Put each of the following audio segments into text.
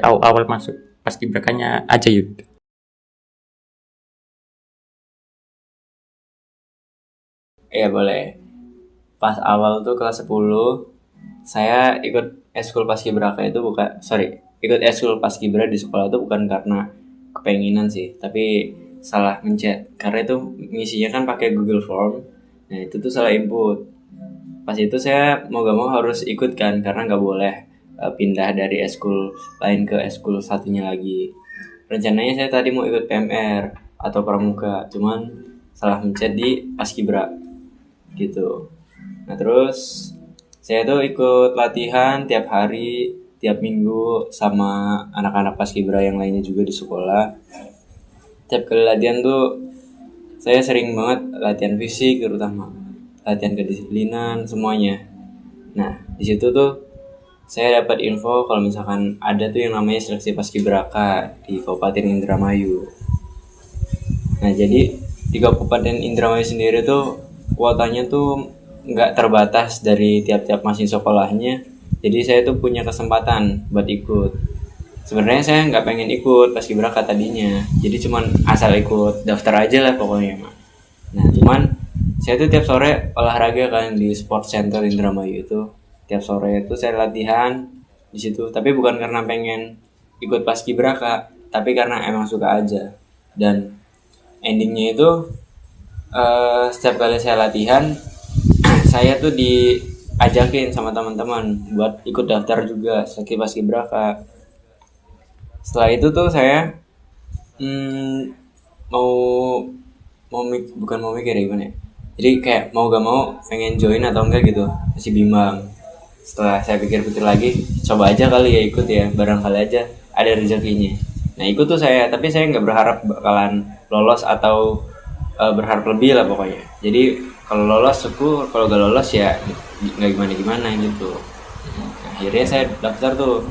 awal masuk paskibrakanya aja yuk. Iya boleh. Pas awal tuh kelas 10, saya ikut eskul paskibraka itu bukan, sorry, ikut eskul paskibra di sekolah itu bukan karena kepenginan sih, tapi salah mencet. Karena itu ngisinya kan pakai Google Form. Nah itu tuh salah input. Pas itu saya mau gak mau harus ikut kan, karena nggak boleh pindah dari eskul lain ke eskul satunya lagi. Rencananya saya tadi mau ikut PMR atau pramuka, cuman salah mencet di paskibra gitu. Nah terus saya tuh ikut latihan tiap hari, tiap minggu sama anak-anak paskibra yang lainnya juga di sekolah. Tiap kali latihan tuh saya sering banget latihan fisik terutama, latihan kedisiplinan semuanya. Nah di situ tuh saya dapat info kalau misalkan ada tuh yang namanya seleksi paskibraka di Kabupaten Indramayu. Nah jadi di Kabupaten Indramayu sendiri tuh kuotanya tuh nggak terbatas dari tiap-tiap mahasiswa sekolahnya. Jadi saya tuh punya kesempatan buat ikut. Sebenarnya saya nggak pengen ikut paskibraka tadinya. Jadi cuman asal ikut daftar aja lah pokoknya. Nah cuman saya tuh tiap sore olahraga kan di Sport Center Indramayu itu. Tiap sore itu saya latihan di situ. Tapi bukan karena pengen ikut paskibraka, tapi karena emang suka aja. Dan endingnya itu setiap kali saya latihan saya tuh diajakin sama teman-teman buat ikut daftar juga seleksi paskibraka. Setelah itu tuh saya hmm, mau bukan mau mikir ya gimana ya, jadi kayak mau gak mau pengen join atau enggak gitu, masih bimbang. Setelah saya pikir-pikir lagi, coba aja kali ya ikut ya, barangkali aja ada rezekinya. Nah ikut tuh saya, tapi saya nggak berharap bakalan lolos atau berharap lebih lah pokoknya. Jadi kalau lolos syukur, kalau gak lolos ya nggak gimana-gimana gitu. Nah, akhirnya saya daftar tuh,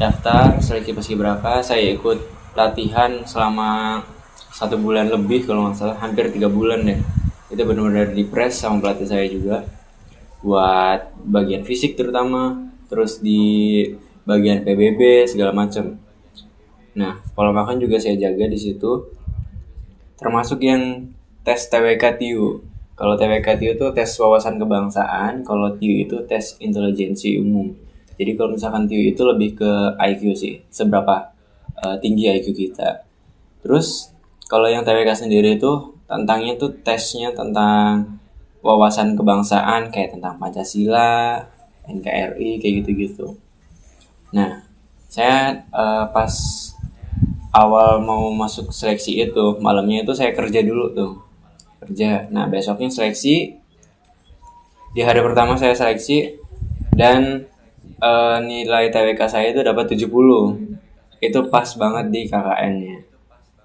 daftar seleksi paskibraka. Saya ikut latihan selama 1 bulan lebih kalau nggak salah, hampir 3 bulan deh. Itu benar-benar di press sama pelatih saya juga buat bagian fisik terutama, terus di bagian PBB segala macam. Nah pola makan juga saya jaga di situ, termasuk yang tes TWK TIU. Kalau TWK TIU itu tes wawasan kebangsaan, kalau TIU itu tes intelijensi umum. Jadi kalau misalkan TIU itu lebih ke IQ sih, seberapa tinggi IQ kita. Terus kalau yang TWK sendiri itu tentangnya tuh tesnya tentang wawasan kebangsaan, kayak tentang Pancasila, NKRI kayak gitu-gitu. Nah, saya pas awal mau masuk seleksi itu, malamnya itu saya kerja dulu tuh. Kerja. Nah, besoknya seleksi. Di hari pertama saya seleksi dan nilai TWK saya itu dapat 70. Itu pas banget di KKN-nya.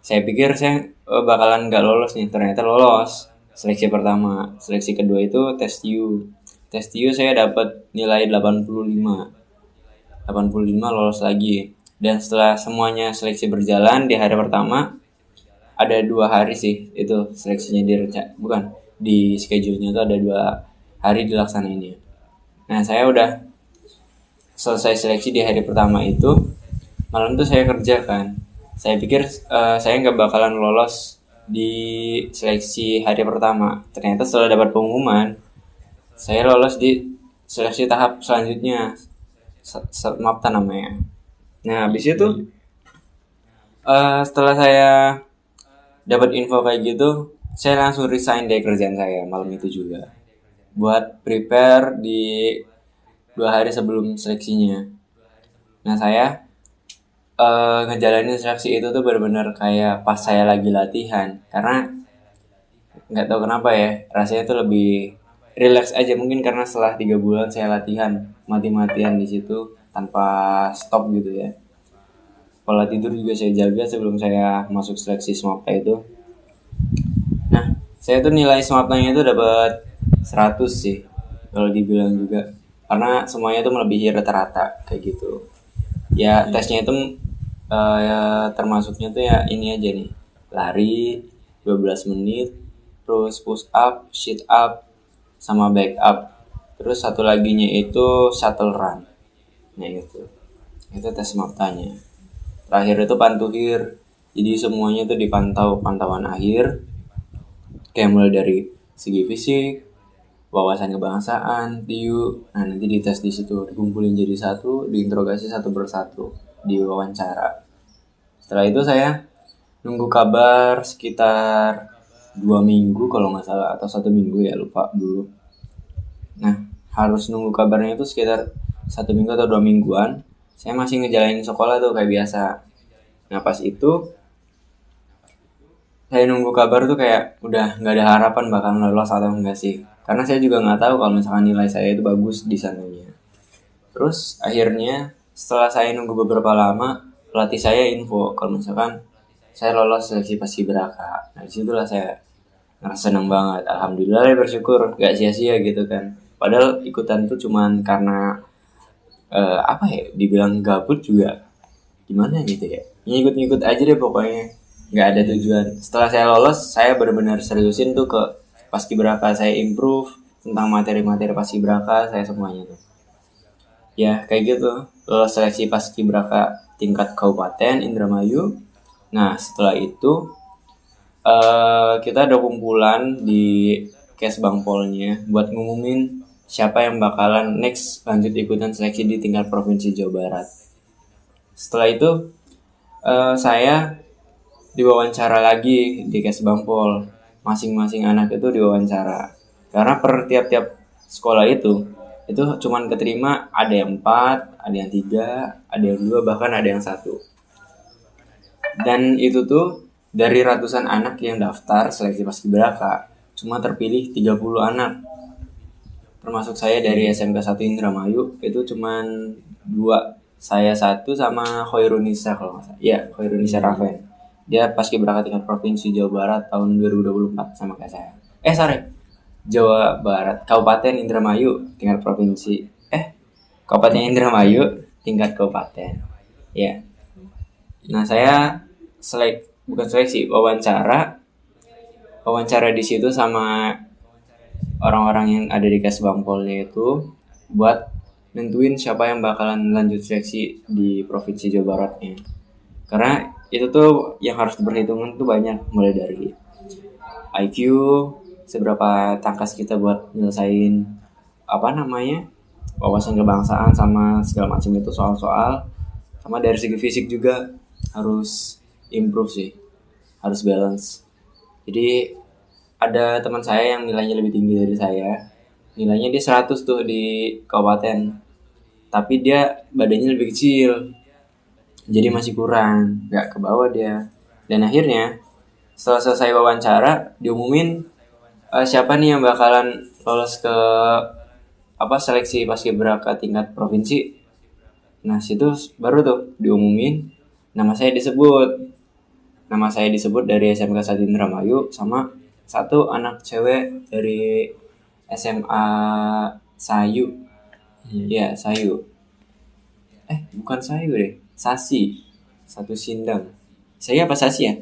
Saya pikir saya bakalan nggak lolos nih, ternyata lolos. Seleksi pertama, seleksi kedua itu tes TIU. Tes TIU saya dapat nilai 85. 85 lolos lagi. Dan setelah semuanya seleksi berjalan di hari pertama, ada 2 hari sih itu seleksinya bukan di schedule-nya itu ada 2 hari dilaksanainnya. Nah saya udah selesai seleksi di hari pertama itu, malam tuh saya kerja kan. Saya pikir saya nggak bakalan lolos di seleksi hari pertama. Ternyata setelah dapat pengumuman, saya lolos di seleksi tahap selanjutnya, Mapta namanya. Nah habis itu setelah saya dapat info kayak gitu, saya langsung resign dari kerjaan saya malam itu juga, buat prepare di 2 hari sebelum seleksinya. Nah saya ngejalanin seleksi itu tuh benar-benar kayak pas saya lagi latihan, karena nggak tahu kenapa ya, rasanya tuh lebih relax aja, mungkin karena setelah 3 bulan saya latihan mati-matian di situ tanpa stop gitu ya. Pola tidur juga saya jaga sebelum saya masuk seleksi SMAPTA itu. Nah, saya tuh nilai SMAPTA-nya itu dapat 100 sih, kalau dibilang juga. Karena semuanya itu melebihi rata-rata kayak gitu. Ya, tesnya itu ya, termasuknya tuh ya ini aja nih. Lari 12 menit, terus push up, sit up, sama back up. Terus satu laginya itu shuttle run. Nah, itu. Itu tes SMAPTA-nya. Terakhir itu pantuhir. Jadi semuanya tuh dipantau pantauan akhir. Kayak mulai dari segi fisik, wawasan kebangsaan, TIU. Nah, nanti dites di situ, dikumpulin jadi satu, diinterogasi satu persatu, diwawancara. Setelah itu saya nunggu kabar sekitar 2 minggu kalau nggak salah, atau 1 minggu ya, lupa dulu. Nah, harus nunggu kabarnya itu sekitar 1 minggu atau 2 mingguan. Saya masih ngejalanin sekolah tuh kayak biasa. Nah, pas itu saya nunggu kabar tuh kayak udah nggak ada harapan bakal lolos atau enggak sih, karena saya juga nggak tahu kalau misalkan nilai saya itu bagus di sananya. Terus akhirnya setelah saya nunggu beberapa lama, pelatih saya info kalau misalkan saya lolos seleksi paskibraka. Nah, disitulah saya ngerasa seneng banget, alhamdulillah ya, bersyukur gak sia-sia gitu kan. Padahal ikutan tuh cuman karena apa ya, dibilang gabut juga gimana gitu ya, ngikut-ngikut aja deh pokoknya, nggak ada tujuan. Setelah saya lolos, saya benar-benar seriusin tuh ke paskibraka, saya improve tentang materi-materi paskibraka saya semuanya tuh. Ya kayak gitu, lolos seleksi paskibraka tingkat kabupaten Indramayu. Nah setelah itu kita ada kumpulan di Kesbangpolnya buat ngumumin siapa yang bakalan next lanjut ikutan seleksi di tingkat provinsi Jawa Barat. Setelah itu saya diwawancara lagi di Kesbangpol. Masing-masing anak itu diwawancara. Karena per tiap-tiap sekolah itu cuman keterima ada yang 4, ada yang 3, ada yang 2, bahkan ada yang 1. Dan itu tuh dari ratusan anak yang daftar seleksi paskibraka, cuma terpilih 30 anak. Termasuk saya dari SMK 1 Indramayu, itu cuman 2. Saya 1 sama Khairunisa kalau nggak salah. Iya, Khairunisa Raven. Dia paskibraka tingkat provinsi Jawa Barat tahun 2024 sama kayak saya. Jawa Barat, Kabupaten Indramayu tingkat provinsi. Kabupaten Indramayu tingkat kabupaten. Ya. Nah, saya bukan seleksi, wawancara di situ sama orang-orang yang ada di Kesbangpolnya itu buat nentuin siapa yang bakalan lanjut seleksi di provinsi Jawa Baratnya. Karena itu tuh yang harus diperhitungkan tuh banyak, mulai dari IQ, seberapa tangkas kita buat nyelesain wawasan kebangsaan sama segala macam itu soal-soal, sama dari segi fisik juga harus improve sih, harus balance. Jadi ada teman saya yang nilainya lebih tinggi dari saya, nilainya dia 100 tuh di kabupaten, tapi dia badannya lebih kecil, jadi masih kurang, nggak ke bawah dia. Dan akhirnya setelah selesai wawancara diumumin siapa nih yang bakalan lolos ke seleksi paskibraka tingkat provinsi. Nah situ baru tuh diumumin nama saya disebut dari SMK 1 Indramayu sama 1 anak cewek dari SMA Sayu. Ya Sayu, bukan Sayu deh, Sasi, 1 Sindang. Saya apa Sasi ya?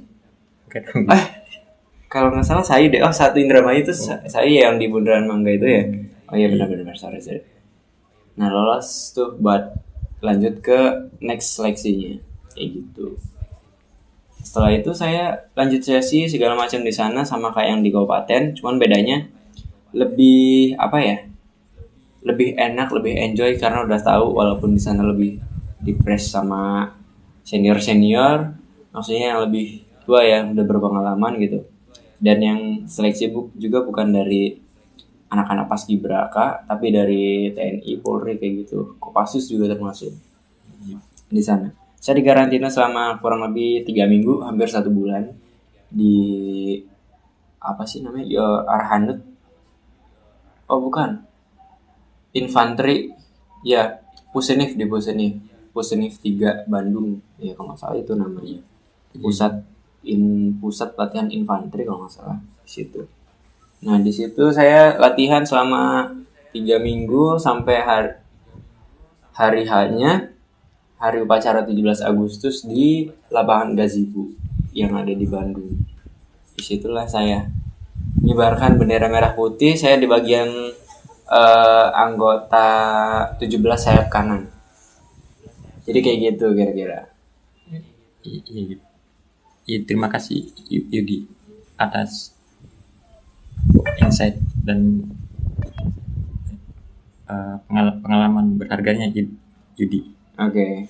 Kalau nggak salah Sayu deh. 1 Indramayu itu Sayu yang di Bundaran Mangga itu ya. Oh iya benar-benar, sorry. Nah lolos tuh buat lanjut ke next seleksinya kayak gitu. Setelah itu saya lanjut seleksi segala macam di sana sama kayak yang di kabupaten, cuman bedanya lebih lebih enak, lebih enjoy karena udah tahu, walaupun di sana lebih di-press sama senior, maksudnya yang lebih tua ya, udah berpengalaman gitu. Dan yang seleksi juga bukan dari anak-anak paskibraka, tapi dari TNI, Polri kayak gitu. Kopassus juga termasuk di sana. Saya dikarantina selama kurang lebih 3 minggu, hampir 1 bulan di Arhanud. Infanteri, ya Pusenif 3 Bandung, ya kalau nggak salah itu namanya. Pusat latihan infanteri kalau nggak salah di situ. Nah di situ saya latihan selama 3 minggu sampai hari upacara 17 Agustus di lapangan Gazebo yang ada di Bandung. Disitulah saya mengibarkan bendera merah putih. Saya di bagian anggota 17 sayap kanan. Jadi kayak gitu kira-kira. Iya, Yud. Iya, terima kasih Yudi atas insight dan pengalaman berharganya Yudi. Oke.